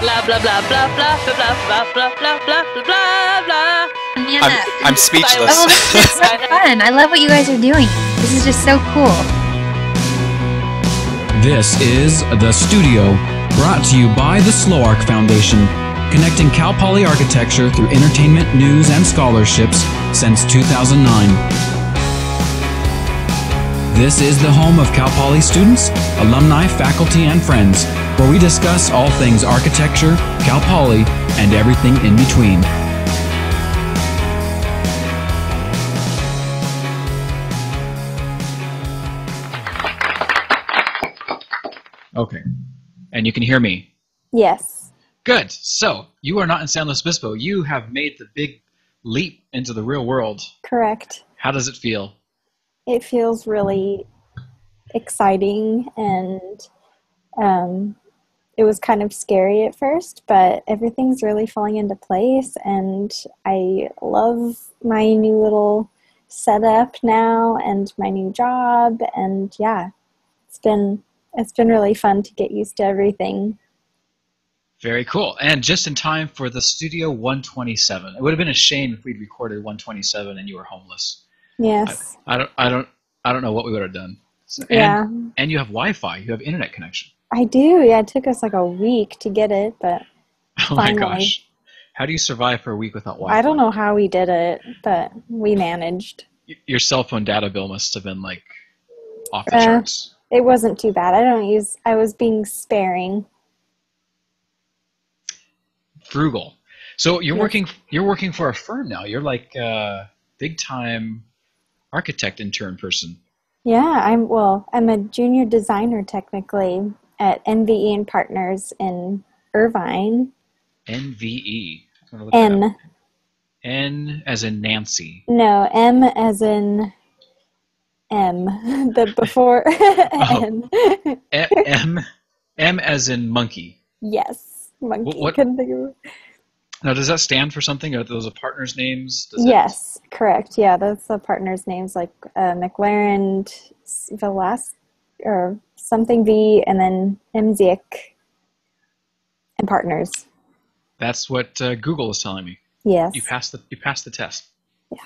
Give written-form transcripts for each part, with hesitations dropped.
Blah blah blah blah blah blah blah blah blah blah blah blah blah. Yeah. I'm speechless. Oh, this is so fun. I love what you guys are doing. This is just so cool. This is The Studio, brought to you by the Slow Arc Foundation, connecting Cal Poly architecture through entertainment, news, and scholarships since 2009. This is the home of Cal Poly students, alumni, faculty, and friends, where we discuss all things architecture, Cal Poly, and everything in between. Okay, and you can hear me? Yes. Good. So, you are not in San Luis Obispo. You have made the big leap into the real world. Correct. How does it feel? It feels really exciting, and it was kind of scary at first, but everything's really falling into place, and I love my new little setup now and my new job, and yeah, it's been really fun to get used to everything. Very cool. And just in time for the Studio 127. It would have been a shame if we'd recorded 127 and you were homeless. Yes. I don't know what we would have done. So, yeah. And you have Wi-Fi. You have internet connection. I do. Yeah, it took us like a week to get it, but oh finally. My gosh. How do you survive for a week without Wi-Fi? I don't know how we did it, but we managed. Your cell phone data bill must have been like off the charts. It wasn't too bad. I was being sparing. Frugal. So you're working for a firm now. You're like a big time architect intern person. Yeah, I'm a junior designer technically at NVE and Partners in Irvine. NVE. N. N as in Nancy. No, M as in M. The before N. M as in monkey. Yes, monkey. What? Couldn't think of it. Now, does that stand for something? Are those partners' names? Yes, correct. Yeah, that's the partners' names, like McLaren, Velas, or something V, and then MZIC and Partners. That's what Google is telling me. Yes. You passed the test. Yeah.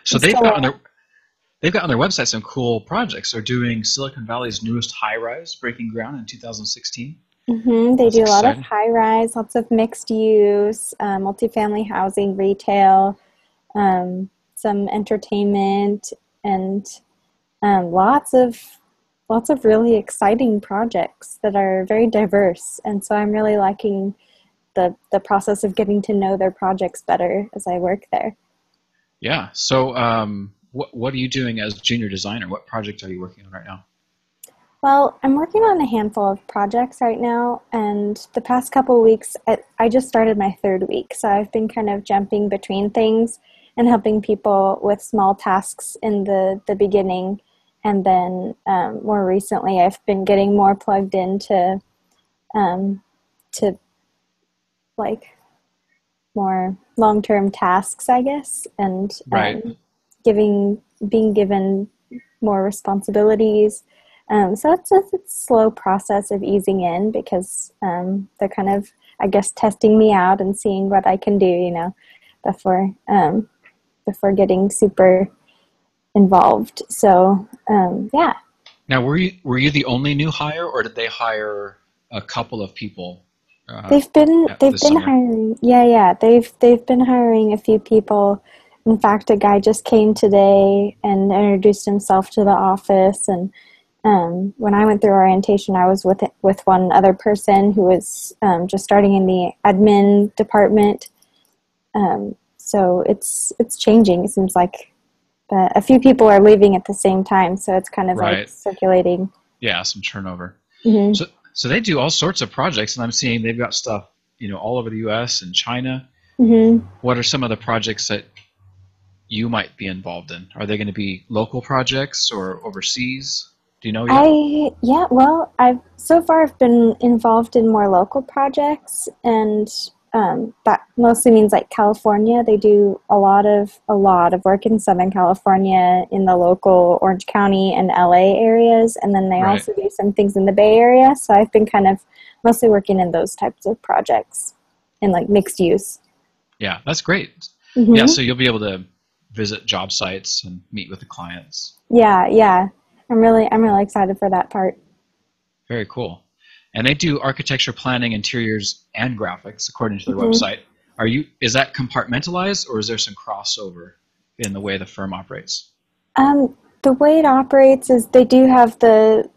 So they've got on their website some cool projects. They're doing Silicon Valley's newest high-rise, breaking ground in 2016. They do a lot of high-rise, lots of mixed use, multifamily housing, retail, some entertainment, and lots of really exciting projects that are very diverse. And so I'm really liking the process of getting to know their projects better as I work there. Yeah. So what are you doing as junior designer? What project are you working on right now? Well, I'm working on a handful of projects right now, and the past couple of weeks, I just started my third week, so I've been kind of jumping between things and helping people with small tasks in the beginning, and then more recently, I've been getting more plugged into like more long-term tasks, I guess, and being given more responsibilities. So it's a slow process of easing in because they're kind of, I guess, testing me out and seeing what I can do, before getting super involved. So yeah. Now, were you the only new hire, or did they hire a couple of people? They've been hiring. Yeah. They've been hiring a few people. In fact, a guy just came today and introduced himself to the office, and when I went through orientation, I was with one other person who was just starting in the admin department. So it's changing. It seems like a few people are leaving at the same time, so it's kind of like circulating. Yeah, some turnover. Mm-hmm. So they do all sorts of projects, and I'm seeing they've got stuff, all over the U.S. and China. Mm-hmm. What are some of the projects that you might be involved in? Are they going to be local projects or overseas? Do you know yet? I've so far been involved in more local projects, and that mostly means like California. They do a lot of work in Southern California, in the local Orange County and LA areas, and then they also do some things in the Bay Area. So I've been kind of mostly working in those types of projects in like mixed use. Yeah, that's great. Yeah, so you'll be able to visit job sites and meet with the clients. Yeah. I'm really excited for that part. Very cool. And they do architecture, planning, interiors, and graphics according to their website. Is that compartmentalized, or is there some crossover in the way the firm operates? The way it operates is they do have the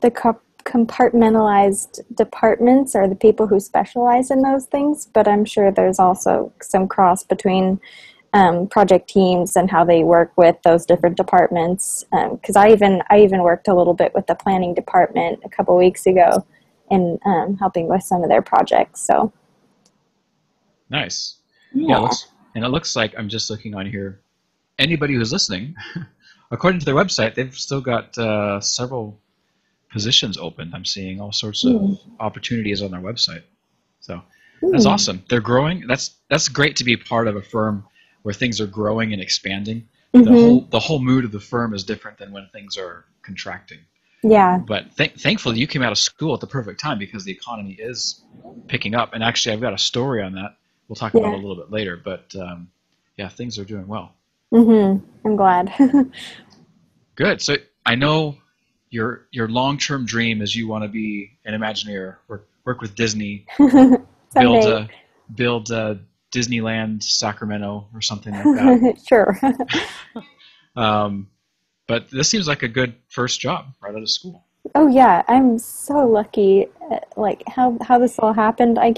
compartmentalized departments, or the people who specialize in those things, but I'm sure there's also some cross between project teams and how they work with those different departments. Because I even worked a little bit with the planning department a couple weeks ago in helping with some of their projects. So nice. Yeah, it looks like, I'm just looking on here, anybody who's listening, according to their website, they've still got several positions open. I'm seeing all sorts of opportunities on their website. So that's awesome. They're growing. That's great to be part of a firm where things are growing and expanding. The whole mood of the firm is different than when things are contracting. Yeah. But thankfully you came out of school at the perfect time, because the economy is picking up. And actually, I've got a story on that. We'll talk about it a little bit later. But things are doing well. I'm glad. Good. So I know your long-term dream is you want to be an Imagineer, work with Disney, build Disneyland Sacramento or something like that. Sure. But this seems like a good first job right out of school. Oh yeah, I'm so lucky. Like how this all happened, I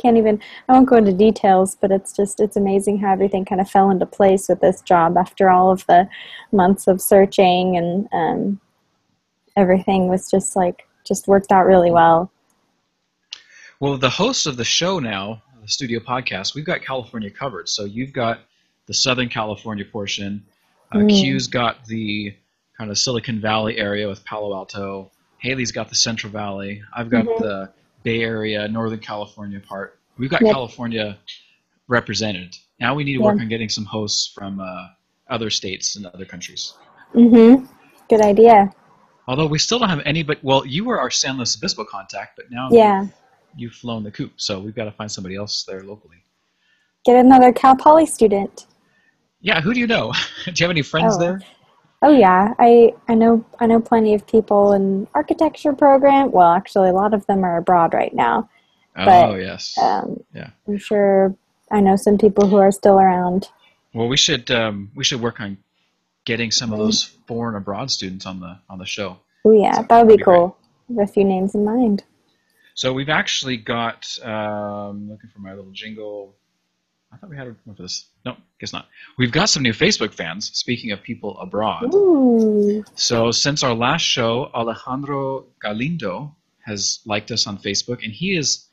won't go into details, but it's amazing how everything kind of fell into place with this job after all of the months of searching, and everything was just worked out really well. Well, the hosts of the show now, the studio podcast, we've got California covered. So you've got the Southern California portion. Q's got the kind of Silicon Valley area with Palo Alto. Haley's got the Central Valley. I've got the Bay Area, Northern California part. We've got California represented. Now we need to work on getting some hosts from other states and other countries. Good idea. Although we still don't have anybody. Well, you were our San Luis Obispo contact, but now you've flown the coop, so we've got to find somebody else there locally. Get another Cal Poly student. Yeah, who do you know? Do you have any friends there? Oh yeah, I know plenty of people in architecture program. Well, actually, a lot of them are abroad right now. But, yes. I'm sure I know some people who are still around. Well, we should work on getting some of those foreign abroad students on the show. Oh yeah, so that would be cool. I have a few names in mind. So we've actually got looking for my little jingle. I thought we had one for this. No, guess not. We've got some new Facebook fans, speaking of people abroad. Ooh. So since our last show, Alejandro Galindo has liked us on Facebook, and he is,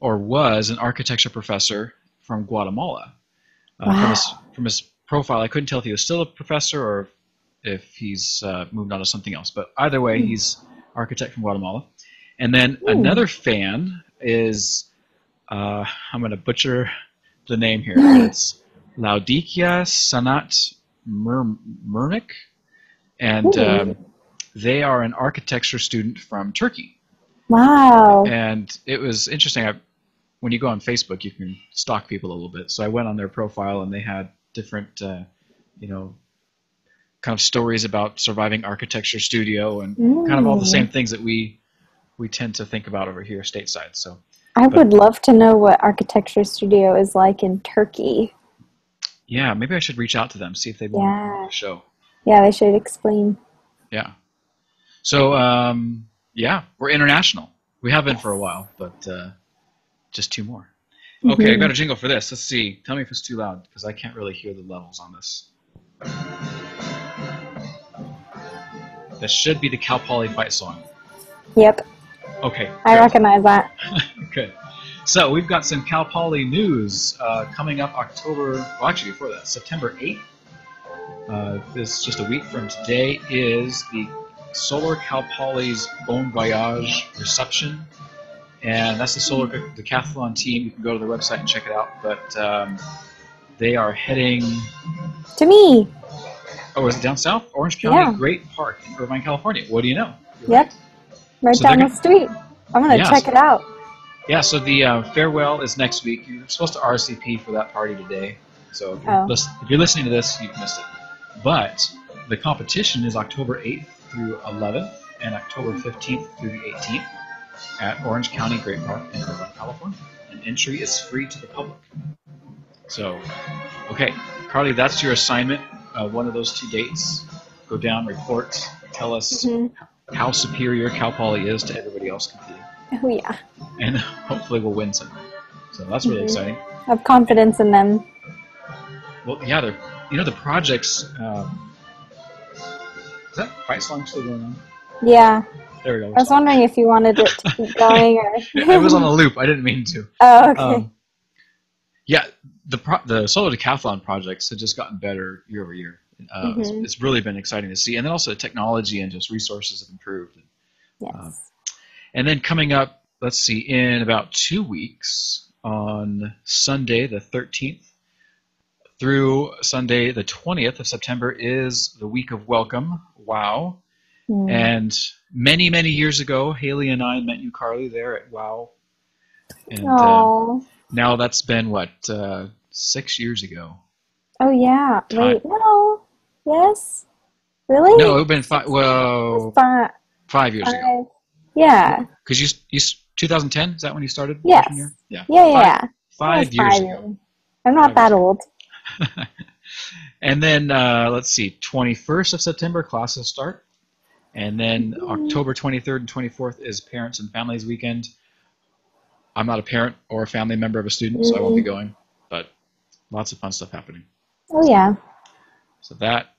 or was, an architecture professor from Guatemala. From his profile, I couldn't tell if he was still a professor or if he's moved on to something else. But either way, he's architect from Guatemala. And then another fan is, I'm going to butcher the name here, but it's Laodikia Sanat Murnik, and they are an architecture student from Turkey. Wow. And it was interesting. When you go on Facebook, you can stalk people a little bit. So I went on their profile, and they had different, kind of stories about surviving architecture studio and kind of all the same things that we tend to think about over here stateside. So I would love to know what architecture studio is like in Turkey. Yeah, maybe I should reach out to them, see if they want to come on the show. Yeah, they should explain. Yeah. So, we're international. We have been for a while, but just 2 more. Okay, I got a jingle for this. Let's see. Tell me if it's too loud, because I can't really hear the levels on this. This should be the Cal Poly fight song. Yep. Okay. I recognize that. Okay. So we've got some Cal Poly news coming up before that, September 8th. This just a week from today is the Solar Cal Poly's Bon Voyage reception. and that's the Solar Decathlon team. You can go to their website and check it out. But they are heading to me. Oh, is it down south? Orange County Great Park in Irvine, California. What do you know? Yep, right so down the street. I'm gonna check it out. Yeah, so the farewell is next week. You're supposed to RSVP for that party today. So if you're listening to this, you've missed it. But the competition is October 8th through 11th and October 15th through the 18th at Orange County Great Park in Irvine, California. And entry is free to the public. So, okay, Carly, that's your assignment. One of those 2 dates. Go down, report, tell us how superior Cal Poly is to everybody else competing. Oh, yeah. And hopefully we'll win something. So that's really exciting. I have confidence in them. Well, yeah, the projects. Is that fight song still going on? Yeah. There we go. I was wondering if you wanted it to keep going. Or it was on a loop. I didn't mean to. Oh, okay. Yeah, the Solar Decathlon projects have just gotten better year over year. It's really been exciting to see. And then also the technology and just resources have improved. Yes. And then coming up, let's see, in about 2 weeks, on Sunday the 13th through Sunday the 20th of September is the Week of Welcome. Wow. And many, many years ago, Haley and I met you, Carly, there at WOW. And now that's been, 6 years ago? Oh, yeah. Wait, no. Yes? Really? No, it's been 5 years ago. Yeah. Because you 2010, is that when you started? Yes. Year? Yeah. Yeah. 5 years ago. I'm not that old. And then, let's see, 21st of September, classes start. And then October 23rd and 24th is Parents and Families Weekend. I'm not a parent or a family member of a student, so I won't be going. But lots of fun stuff happening. Oh, yeah. So that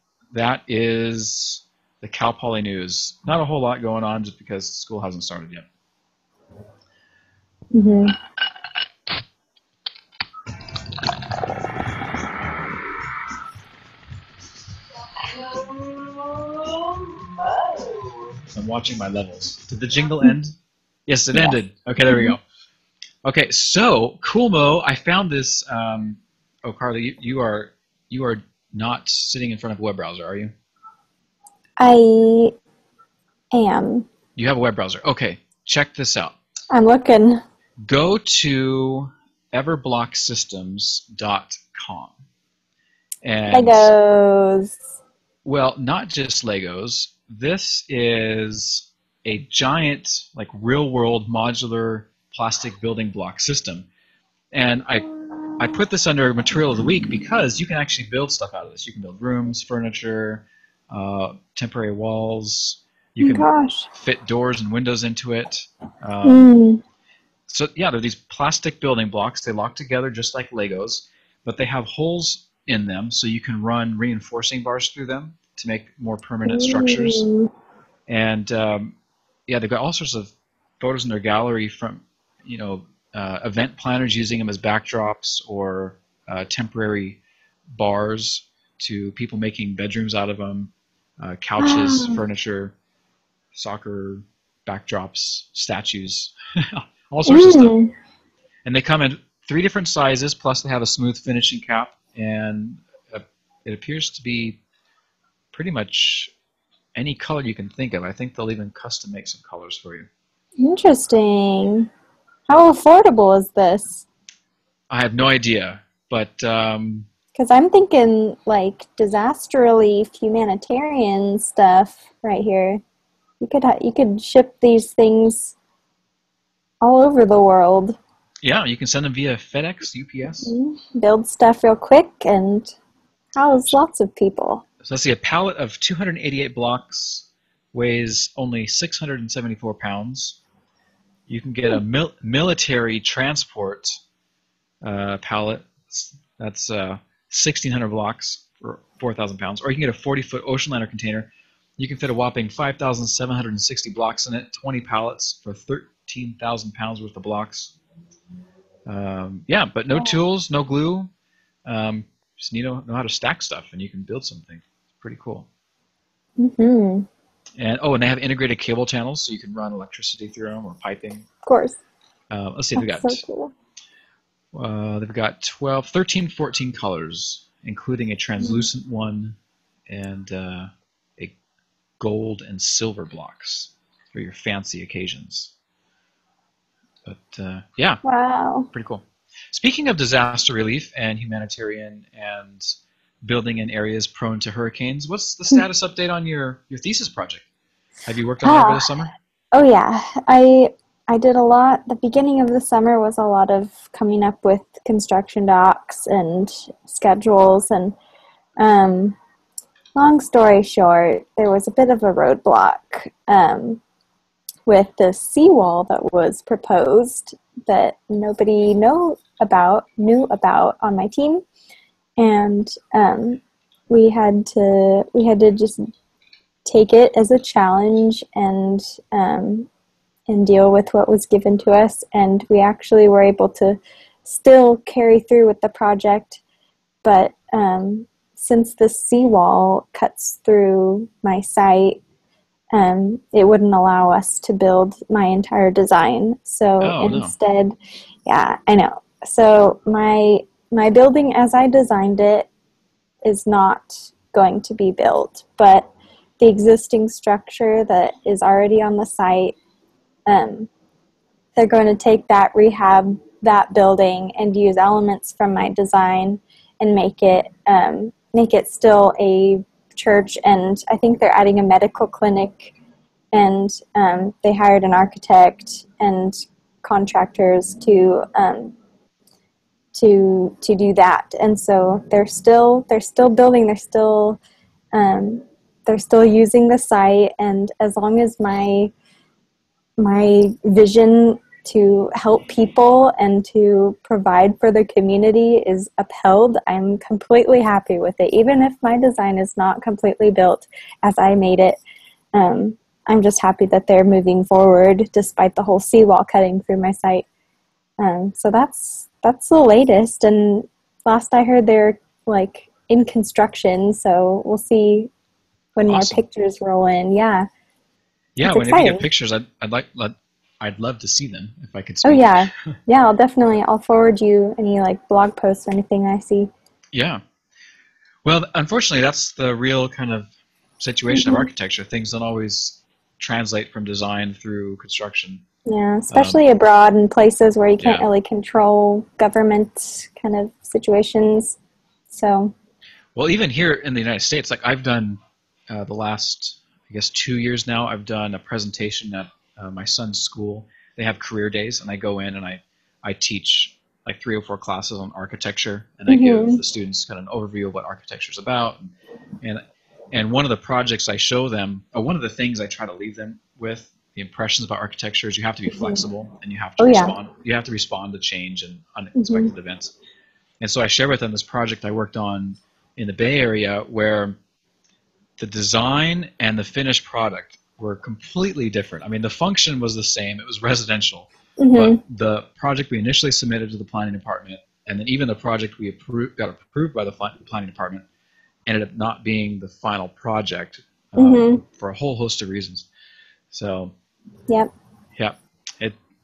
is the Cal Poly news. Not a whole lot going on just because school hasn't started yet. I'm watching my levels. Did the jingle end? Yes, it ended. Okay, there we go. Okay, so cool, Mo. I found this. Oh, Carly, you are not sitting in front of a web browser, are you? I am. You have a web browser. Okay, check this out. I'm looking. Go to everblocksystems.com. And Legos. Well, not just Legos. This is a giant, real-world modular plastic building block system. And I put this under Material of the Week because you can actually build stuff out of this. You can build rooms, furniture, temporary walls. You can fit doors and windows into it. So, yeah, they're these plastic building blocks. They lock together just like Legos, but they have holes in them so you can run reinforcing bars through them to make more permanent structures. And, yeah, they've got all sorts of photos in their gallery from, event planners using them as backdrops or temporary bars to people making bedrooms out of them, couches, furniture, soccer backdrops, statues, all sorts of stuff. And they come in 3 different sizes, plus they have a smooth finishing cap, and it appears to be pretty much any color you can think of. I think they'll even custom make some colors for you. Interesting. How affordable is this? I have no idea, but because I'm thinking disaster relief, humanitarian stuff right here. You could ship these things all over the world. Yeah, you can send them via FedEx, UPS. Build stuff real quick and house lots of people. So let's see, a pallet of 288 blocks weighs only 674 pounds. You can get a military transport pallet. That's 1,600 blocks for 4,000 pounds. Or you can get a 40-foot ocean liner container. You can fit a whopping 5,760 blocks in it, 20 pallets for 13,000 pounds worth of blocks. Yeah, but no tools, no glue. Just need to know how to stack stuff, and you can build something. It's pretty cool. And they have integrated cable channels, so you can run electricity through them or piping. Of course. Let's see, they've got That's so cool. they've got 13, 14 colors, including a translucent one and a gold and silver blocks for your fancy occasions. But yeah, Wow. pretty cool. Speaking of disaster relief and humanitarian and building in areas prone to hurricanes, what's the status update on your thesis project? Have you worked on it over the summer? Oh yeah, I did a lot. The beginning of the summer was a lot of coming up with construction docs and schedules, and long story short, there was a bit of a roadblock with the seawall that was proposed that nobody knew about on my team, and we had to just take it as a challenge and deal with what was given to us. And we actually were able to still carry through with the project, but since the seawall cuts through my site, it wouldn't allow us to build my entire design. So instead, yeah, I know. So my building as I designed it is not going to be built, but the existing structure that is already on the site, they're going to take that, rehab that building, and use elements from my design and make it still a church. And I think they're adding a medical clinic, and they hired an architect and contractors to do that. And so they're still building, they're still using the site, and as long as my vision to help people and to provide for the community is upheld, I'm completely happy with it. Even if my design is not completely built as I made it, I'm just happy that they're moving forward despite the whole seawall cutting through my site. So that's the latest, and last I heard they're like in construction, so we'll see when more pictures roll in. Yeah, whenever you get pictures, I'd love to see them if I could speak. Oh yeah, I'll forward you any like blog posts or anything I see. Yeah, well, unfortunately, that's the real kind of situation of architecture. Things don't always translate from design through construction. Yeah, especially abroad in places where you can't really control government kind of situations. So, well, even here in the United States, like I've done the last, I guess, 2 years now, I've done a presentation at my son's school. They have career days, and I go in and I teach like 3 or 4 classes on architecture, and I give the students kind of an overview of what architecture is about. And one of the projects I show them, or one of the things I try to leave them with, the impressions about architecture, is you have to be flexible, and you have to respond. You have to respond to change and unexpected events. And so I share with them this project I worked on in the Bay Area, where the design and the finished product were completely different. I mean, the function was the same. It was residential. But the project we initially submitted to the planning department, and then even the project we got approved by the planning department, ended up not being the final project for a whole host of reasons. So, it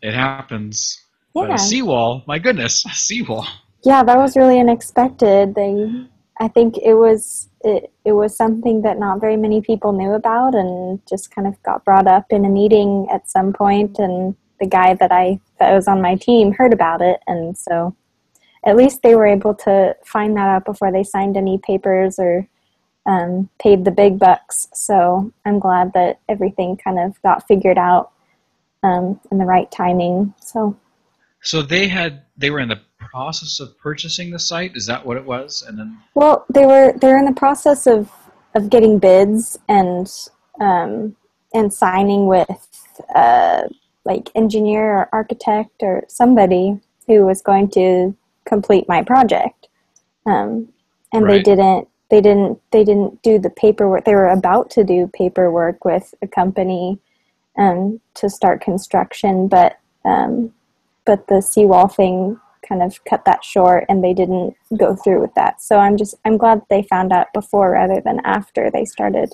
happens. But a seawall, my goodness, a seawall. Yeah, that was really unexpected. I think it was something that not very many people knew about, and just kind of got brought up in a meeting at some point, and the guy that was on my team heard about it, and so at least they were able to find that out before they signed any papers or paid the big bucks. So I'm glad that everything kind of got figured out in the right timing. So they were in the process of purchasing the site. Is that what it was? And then they're in the process of getting bids and signing with like engineer or architect or somebody who was going to complete my project. And they didn't do the paperwork. They were about to do paperwork with a company to start construction, but the seawall thing kind of cut that short, and they didn't go through with that. So I'm glad they found out before rather than after they started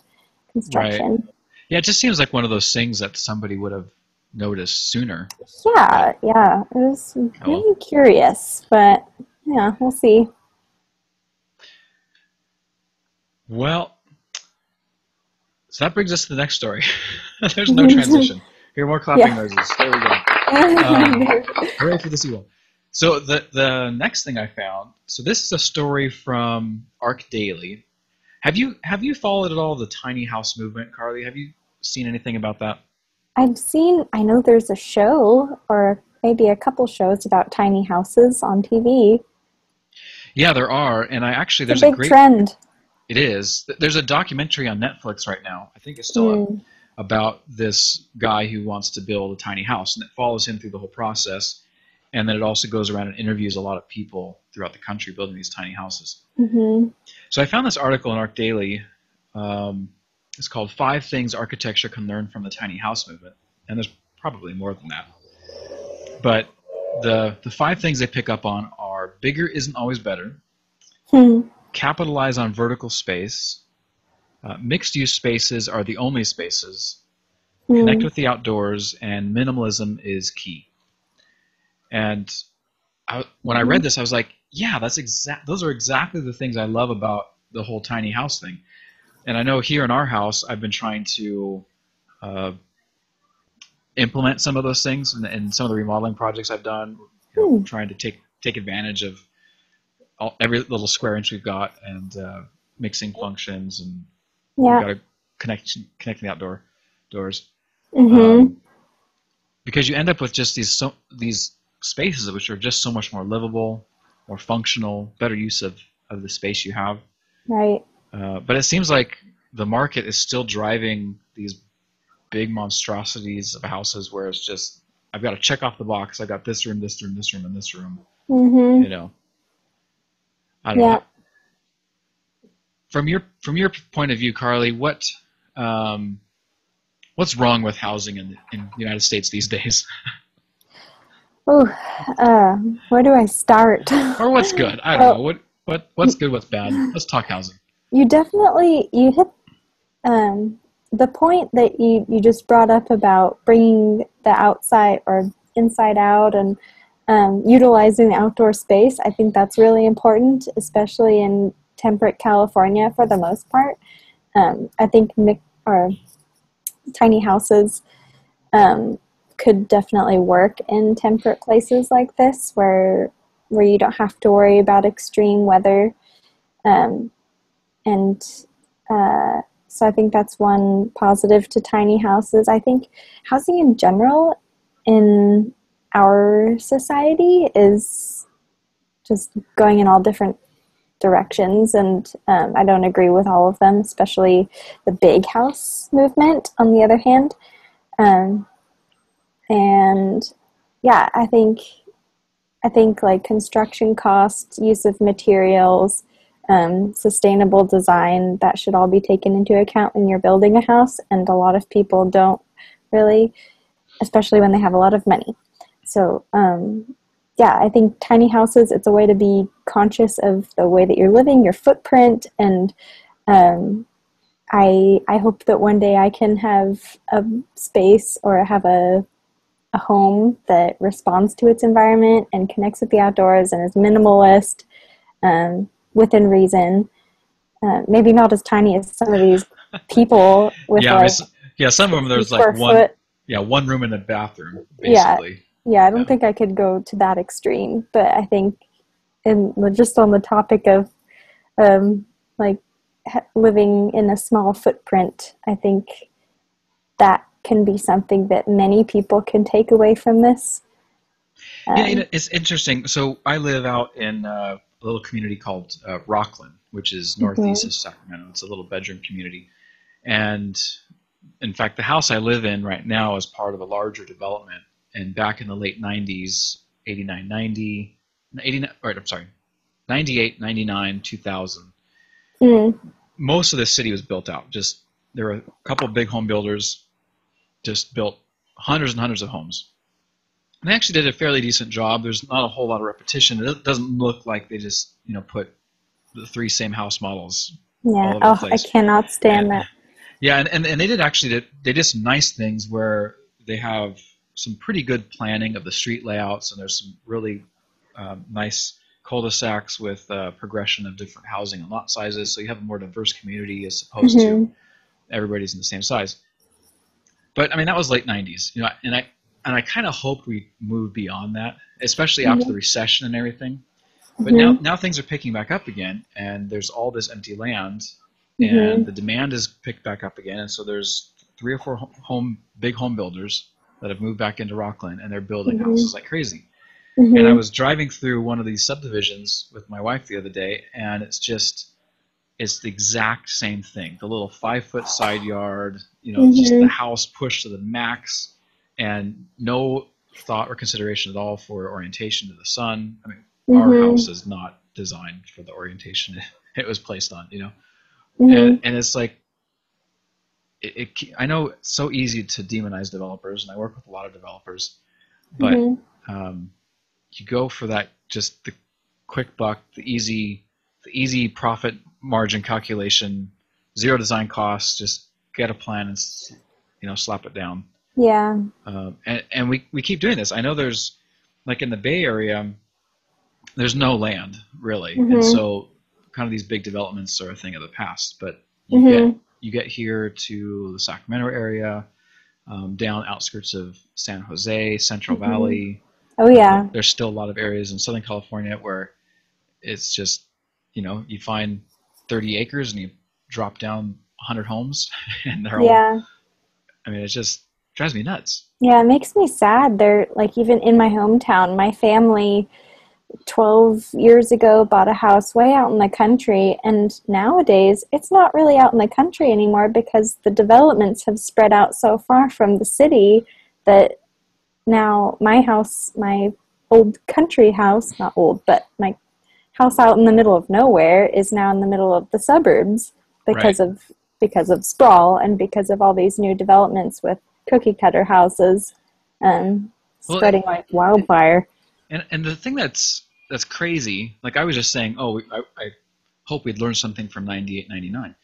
construction. Right. Yeah, it just seems like one of those things that somebody would have notice sooner. Yeah, yeah. It was really curious, but yeah, we'll see. Well, so that brings us to the next story. There's no transition. Hear more clapping noises. There we go. Hooray for the sequel. So the next thing I found, so this is a story from Arc Daily. Have you followed at all the tiny house movement, Carly? Have you seen anything about that? I know there's a show or maybe a couple shows about tiny houses on TV. Yeah, there are, and there's a big trend. It is. There's a documentary on Netflix right now. I think it's still up, about this guy who wants to build a tiny house, and it follows him through the whole process. And then it also goes around and interviews a lot of people throughout the country building these tiny houses. Mm-hmm. So I found this article in Arc Daily. It's called 5 Things Architecture Can Learn from the Tiny House Movement. And there's probably more than that. But the 5 things they pick up on are bigger isn't always better. Capitalize on vertical space. Mixed-use spaces are the only spaces. Connect with the outdoors. And minimalism is key. And when I read this, I was like, yeah, those are exactly the things I love about the whole tiny house thing. And I know here in our house, I've been trying to implement some of those things in some of the remodeling projects I've done, trying to take advantage of every little square inch we've got and mixing functions, and we've got to connecting the outdoor doors. Because you end up with just these spaces which are just so much more livable, more functional, better use of the space you have. Right. But it seems like the market is still driving these big monstrosities of houses where it's just, I've got to check off the box. I got this room, this room, this room, and this room. You know, I don't know. From your point of view, Carly, what's wrong with housing in the United States these days? Where do I start? Or what's good? I don't know. What's good? What's bad? Let's talk housing. You hit the point that you just brought up about bringing the outside or inside out and utilizing the outdoor space. I think that's really important, especially in temperate California for the most part. I think tiny houses could definitely work in temperate places like this where you don't have to worry about extreme weather. So I think that's one positive to tiny houses. I think housing in general in our society is just going in all different directions, and I don't agree with all of them, especially the big house movement on the other hand. And yeah, I think like construction costs, use of materials, sustainable design, that should all be taken into account when you're building a house, and a lot of people don't really, especially when they have a lot of money. So yeah, I think tiny houses, it's a way to be conscious of the way that you're living, your footprint, and I hope that one day I can have a space or have a home that responds to its environment and connects with the outdoors and is minimalist, within reason. Maybe not as tiny as some of these people with some of them there's like one room in the bathroom, basically. Yeah, I don't think I could go to that extreme, but I think just on the topic of living in a small footprint, I think that can be something that many people can take away from this. It's interesting. So I live out in a little community called Rockland, which is northeast of Sacramento. It's a little bedroom community. And in fact, the house I live in right now is part of a larger development. And back in the late 90s, 98, 99, 2000, most of the city was built out. Just there were a couple of big home builders just built hundreds and hundreds of homes. And they actually did a fairly decent job. There's not a whole lot of repetition. It doesn't look like they just put the 3 same house models all over the place. I cannot stand that. Yeah, and they did some nice things where they have some pretty good planning of the street layouts, and there's some really nice cul-de-sacs with progression of different housing and lot sizes, so you have a more diverse community as opposed to everybody's in the same size. But I mean, that was late '90s, you know, and I kind of hoped we moved beyond that, especially after the recession and everything. But now things are picking back up again, and there's all this empty land, and the demand is picked back up again, and so there's 3 or 4 big home builders that have moved back into Rockland, and they're building houses like crazy. And I was driving through one of these subdivisions with my wife the other day, and it's the exact same thing. The little 5-foot side yard, you know, just the house pushed to the max, and no thought or consideration at all for orientation to the sun. I mean, our house is not designed for the orientation it was placed on, you know. And it's like, I know it's so easy to demonize developers, and I work with a lot of developers, but you go for that, just the quick buck, the easy profit margin calculation, zero design costs, just get a plan and, you know, slap it down. Yeah. And we keep doing this. I know there's, like in the Bay Area, there's no land really, and so kind of these big developments are a thing of the past. But you get here to the Sacramento area, down outskirts of San Jose, Central Valley. Oh yeah. There's still a lot of areas in Southern California where it's just, you know, you find 30 acres and you drop down 100 homes, and they're all. I mean, it just drives me nuts. Yeah, it makes me sad. They're like, even in my hometown, my family 12 years ago bought a house way out in the country, and nowadays it's not really out in the country anymore because the developments have spread out so far from the city that now my house, my old country house, not old, but my house out in the middle of nowhere is now in the middle of the suburbs because of sprawl and because of all these new developments with cookie cutter houses spreading like wildfire. And the thing that's crazy, like I was just saying, I hope we'd learned something from 98, 99.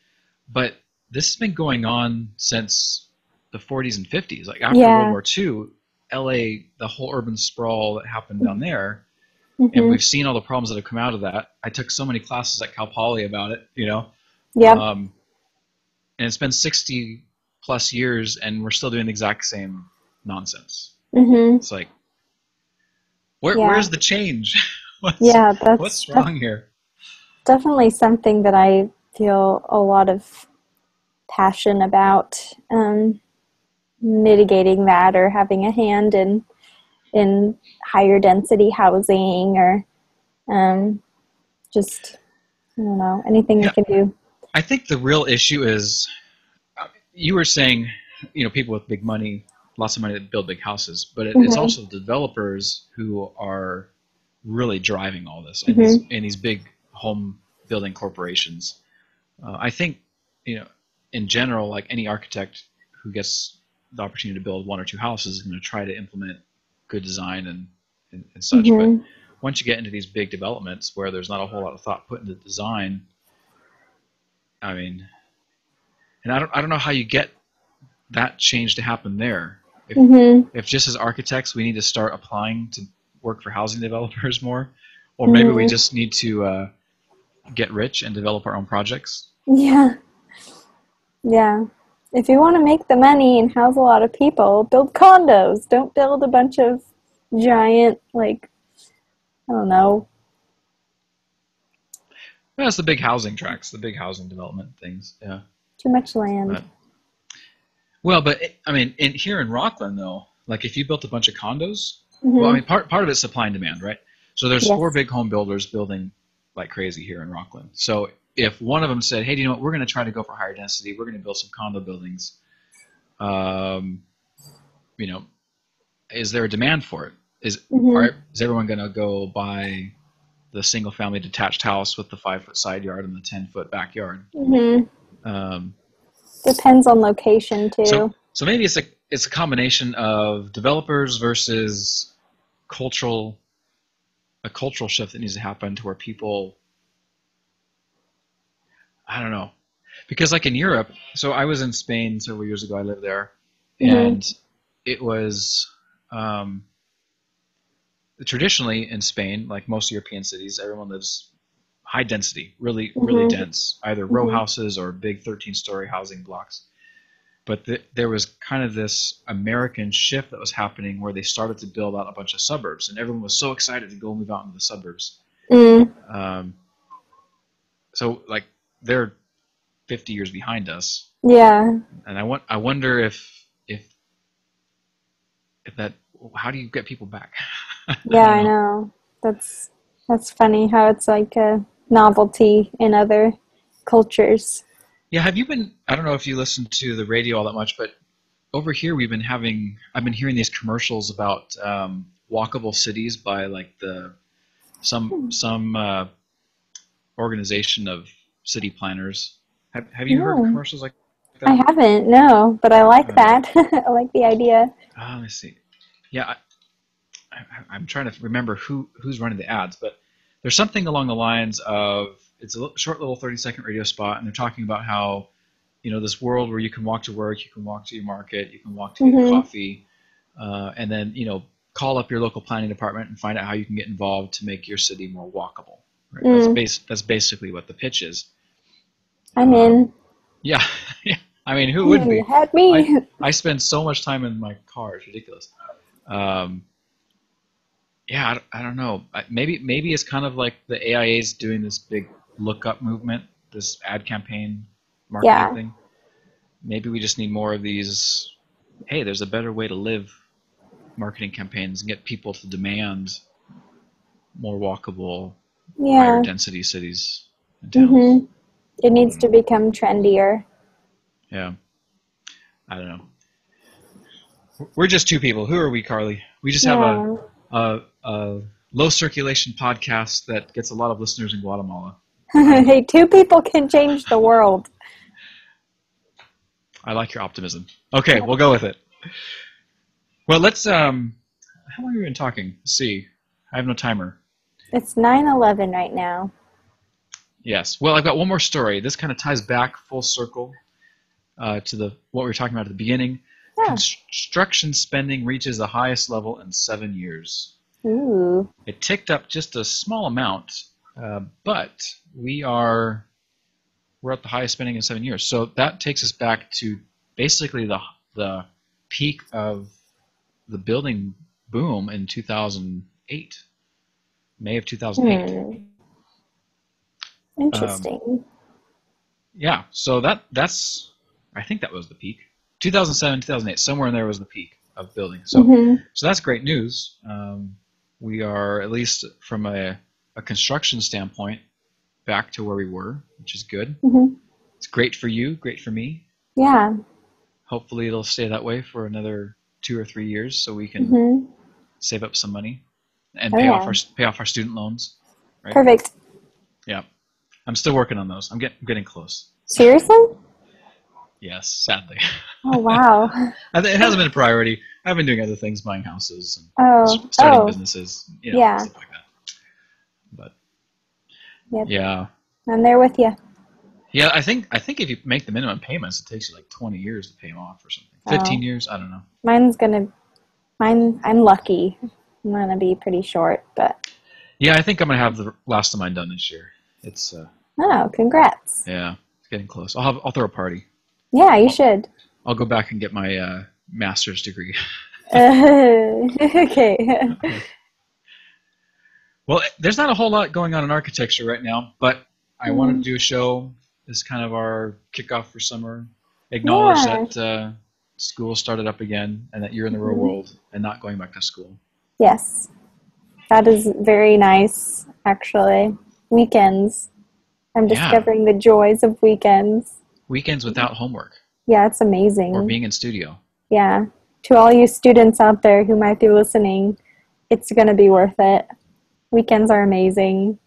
But this has been going on since the 40s and 50s. Like after World War II, LA, the whole urban sprawl that happened down there, and we've seen all the problems that have come out of that. I took so many classes at Cal Poly about it, you know. Yeah. And it's been 60 plus years, and we're still doing the exact same nonsense. It's like, where's the change? What's wrong here? Definitely something that I feel a lot of passion about, mitigating that, or having a hand in higher density housing, or just, I don't know, anything we can do. I think the real issue is, you were saying, you know, people with big money, lots of money that build big houses, but it's also developers who are really driving all this, and these big home building corporations. I think, you know, in general, like any architect who gets the opportunity to build 1 or 2 houses is going to try to implement good design and such. But once you get into these big developments where there's not a whole lot of thought put into design, I mean, and I don't know how you get that change to happen there. If just as architects we need to start applying to work for housing developers more, or maybe we just need to get rich and develop our own projects. Yeah. If you want to make the money and house a lot of people, build condos. Don't build a bunch of giant, like, I don't know. Well, it's the big housing tracts, the big housing development things. Yeah. Too much land. But I mean, here in Rockland, though, like if you built a bunch of condos, well, I mean, part of it's supply and demand, right? So there's 4 big home builders building like crazy here in Rockland. So if one of them said, hey, do you know what, we're going to try to go for higher density, we're going to build some condo buildings, you know, is there a demand for it? Is everyone going to go buy the single family detached house with the 5-foot side yard and the 10-foot backyard? Depends on location too. So maybe it's a combination of developers versus a cultural shift that needs to happen to where people, I don't know, because like in Europe, so I was in Spain several years ago, I lived there, and it was traditionally in Spain, like most European cities, everyone lives high density, really dense, either row houses or big 13-story housing blocks. But there was kind of this American shift that was happening where they started to build out a bunch of suburbs, and everyone was so excited to go move out into the suburbs. So like they're 50 years behind us. Yeah. And I wonder if that, how do you get people back? Yeah, I know. That's funny how it's like a novelty in other cultures. Yeah, have you been, I don't know if you listen to the radio all that much, but over here I've been hearing these commercials about walkable cities by like some organization of city planners. Have you heard commercials like that? I haven't, no, but I like that. I like the idea. Let me see. Yeah, I'm trying to remember who's running the ads, but there's something along the lines of, it's a short little 30-second radio spot, and they're talking about how, this world where you can walk to work, you can walk to your market, you can walk to get coffee, and then, call up your local planning department and find out how you can get involved to make your city more walkable. Right? That's basically what the pitch is. I'm in. Yeah. I mean, who wouldn't be? Had me. I spend so much time in my car. It's ridiculous. Yeah, I don't know. Maybe it's kind of like the AIA's doing this big look-up movement, this ad campaign marketing thing. Maybe we just need more of these, hey, there's a better way to live marketing campaigns and get people to demand more walkable, higher density cities and towns. It needs to become trendier. Yeah. I don't know. We're just two people. Who are we, Carly? We just have a low circulation podcast that gets a lot of listeners in Guatemala. Hey, two people can change the world. I like your optimism. Okay, we'll go with it. Well, let's, how long have we been talking? Let's see. I have no timer. It's 9:11 right now. Yes. Well, I've got one more story. This kind of ties back full circle to what we were talking about at the beginning. Yeah. Construction spending reaches the highest level in 7 years. Ooh. It ticked up just a small amount, but we're at the highest spending in 7 years. So that takes us back to basically the peak of the building boom in 2008, May of 2008. Interesting. Yeah, so that's, I think that was the peak. 2007, 2008, somewhere in there was the peak of building. So, so that's great news. We are, at least from a construction standpoint, back to where we were, which is good. It's great for you, great for me. Yeah. Hopefully it'll stay that way for another 2 or 3 years, so we can save up some money and pay off our student loans. Right? Perfect. Yeah, I'm still working on those. I'm getting close. Seriously? Yes, sadly. Oh, wow. It hasn't been a priority. I've been doing other things, buying houses and starting businesses, stuff like that. But yeah, I'm there with you. Yeah, I think if you make the minimum payments, it takes you like 20 years to pay them off or something. 15 years, I don't know. I'm lucky. I'm gonna be pretty short, but. Yeah, I think I'm gonna have the last of mine done this year. It's. Oh, congrats. Yeah, it's getting close. I'll throw a party. Yeah, you should. I'll go back and get my master's degree. Okay. Well, there's not a whole lot going on in architecture right now, but I wanted to do a show as kind of our kickoff for summer. Acknowledge that school started up again and that you're in the real world and not going back to school. Yes. That is very nice, actually. Weekends. I'm discovering the joys of weekends. Weekends without homework. Yeah, it's amazing. Or being in studio. Yeah. To all you students out there who might be listening, it's going to be worth it. Weekends are amazing.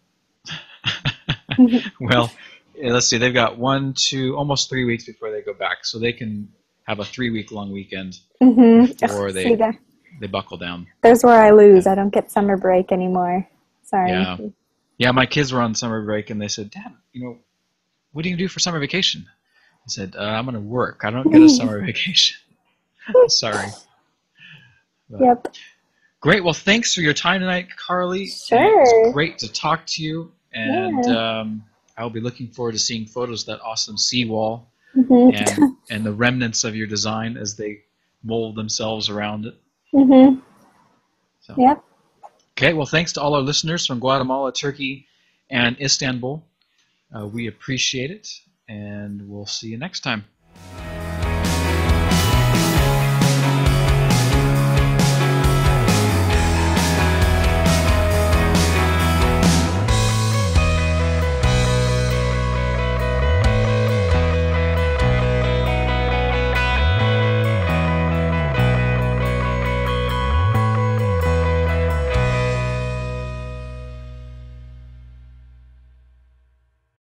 Well, let's see. They've got 1, 2, almost 3 weeks before they go back, so they can have a 3-week-long weekend before they buckle down. There's where I lose. I don't get summer break anymore. Sorry. Yeah. My kids were on summer break, and they said, "Dad, what do you do for summer vacation?" I said, "I'm going to work. I don't get a summer vacation." Sorry. But Yep. Great. Well, thanks for your time tonight, Carly. Sure. It's great to talk to you. And I'll be looking forward to seeing photos of that awesome seawall and the remnants of your design as they mold themselves around it. So. Yep. Okay. Well, thanks to all our listeners from Guatemala, Turkey, and Istanbul. We appreciate it, and we'll see you next time.